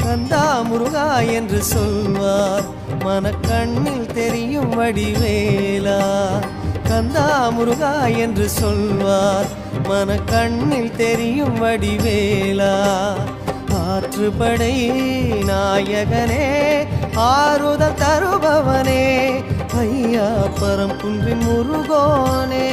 கந்தா முருகா என்று சொல்வார், மனக்கண்ணில் தெரியும் வடிவேலா. கந்தா முருகா என்று சொல்வார், மனக்கண்ணில் தெரியும் வடிவேலா. ஆற்றுப்படை நாயகனே, ஆறுதல் தருபவனே, ஐயா பரம்புன்றின் முருகோனே.